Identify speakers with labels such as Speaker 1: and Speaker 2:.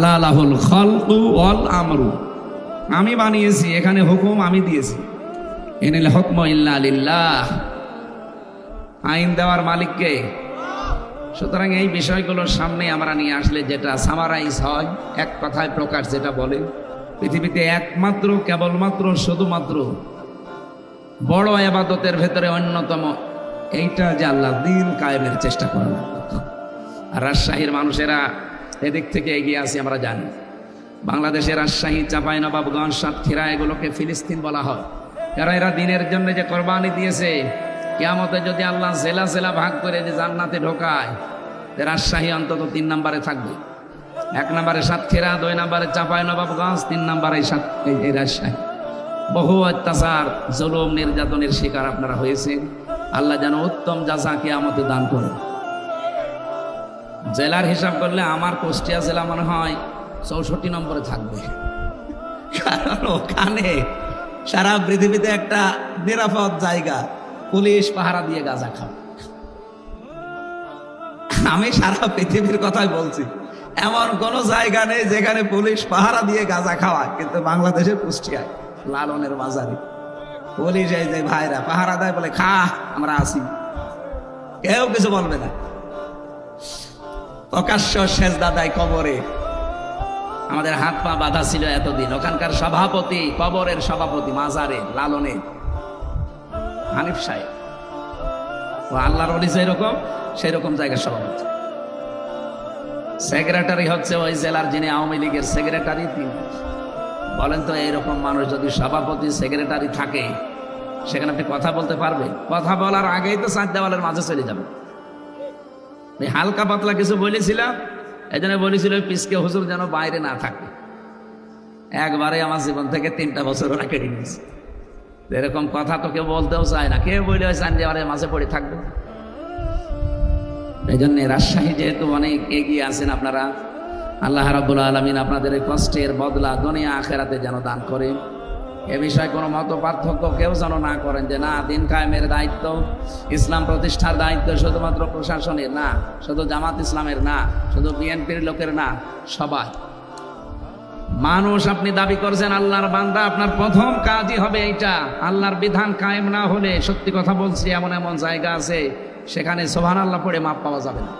Speaker 1: আলা লাহুল খালকু ওয়াল আমরু, আমি বানিয়েছি, এখানে হুকুম আমি দিয়েছি। ইনিল হুকমু ইল্লা লিল্লাহ, আইন দেওয়ার মালিককে। সুতরাং এই বিষয়গুলোর সামনে আমরা নিয়ে আসলে যেটা সামারাইজ হয়, এক কথায় প্রকাশ যেটা বলে, পৃথিবীতে একমাত্র কেবলমাত্র শুধুমাত্র বড় ইবাদতের ভেতরে অন্যতম এইটা যে আল্লাহ দিন কায়েমের চেষ্টা করা। আর রাজশাহীর মানুষেরা এদিক থেকে এগিয়ে আসি আমরা জানি। বাংলাদেশের রাজশাহী, চাঁপাইনবাবগঞ্জ, সাতক্ষীরা এগুলোকে ফিলিস্তিন বলা হয়, কারণ এরা দিনের জন্য যে কোরবানি দিয়েছে। কিয়ামতে যদি আল্লাহ জেলা জেলা ভাগ করে যে জান্নাতে ঢোকায়, রাজশাহী অন্তত 3 নম্বরে থাকবে। 1 নম্বরে সাতক্ষীরা, 2 নম্বরে চাঁপাইনবাবগঞ্জ, 3 নম্বরে এই রাজশাহী। বহু অত্যাচার, জুলুম, নির্যাতনের শিকার আপনারা হয়েছেন। আল্লাহ যেন উত্তম জাযা কিয়ামতে দান করেন। জেলার হিসাব করলে আমার কুষ্টিয়া জেলা মনে হয় 64 নম্বরে থাকবে, কারণ ওখানে সারা পৃথিবীতে একটা নিরাপদ জায়গা, পুলিশ পাহারা দিয়ে গাঁজা খাও। আমি সারা পৃথিবীর কথাই বলছি, এমন কোন জায়গা নেই যেখানে পুলিশ পাহারা দিয়ে গাঁজা খাওয়ায়, কিন্তু বাংলাদেশের কুষ্টিয়ায় লালনের মাজারে পুলিশ এই যে ভাইরা পাহারা দেয়, বলে খা আমরা আসি, কেউ কিছু বলবে না। প্রকাশ্য সেজদা দেয় কবরে। আমাদের হাত পা বাঁধা ছিল এতদিন। ওখানকার সভাপতি, কবরের সভাপতি মাজারে লালনে, হানিফ সাহেব, ও আল্লাহর ওলি যেরকম সেরকম জায়গার সভাপতি। সেক্রেটারি হচ্ছে ওই জেলার, যিনি আওয়ামী লীগের সেক্রেটারি তিনি। বলেন তো, এইরকম মানুষ যদি সভাপতি সেক্রেটারি থাকে, সেখানে আপনি কথা বলতে পারবে? কথা বলার আগেই তো 4 দেওয়ালের মাঝে চলে যাবে। হালকা পাতলা কিছু বলেছিলাম, এই জন্য বলেছিল পিসকে হুজুর যেন বাইরে না থাকে। একবারে আমার জীবন থেকে 3টা বছর ওরা কেটে নিয়েছে। এরকম কথা তো কেউ বলতেও চায় না, কেউ বলে ওই 4 দেওয়ালের মাঝে পড়ে থাকবে। এই জন্য রাজশাহী যেহেতু অনেক এগিয়ে আছেন আপনারা, আল্লাহ রাব্বুল আলামিন আপনাদের এই কষ্টের বদলা দুনিয়া আখিরাতে যেন দান করে। এ বিষয়ে কোনো মত পার্থক্য কেউ যেন না করেন যে না, দিন কায়েমের দায়িত্ব, ইসলাম প্রতিষ্ঠার দায়িত্ব শুধুমাত্র প্রশাসনের না, শুধু জামাত ইসলামের না, শুধু বিএনপির লোকের না, সবাই। মানুষ আপনি দাবি করছেন আল্লাহর বান্দা, আপনার প্রথম কাজই হবে এইটা। আল্লাহর বিধান কায়েম না হলে, সত্যি কথা বলছি, এমন এমন জায়গা আছে সেখানে সুবহানাল্লাহ পড়ে মাপ পাওয়া যাবে না।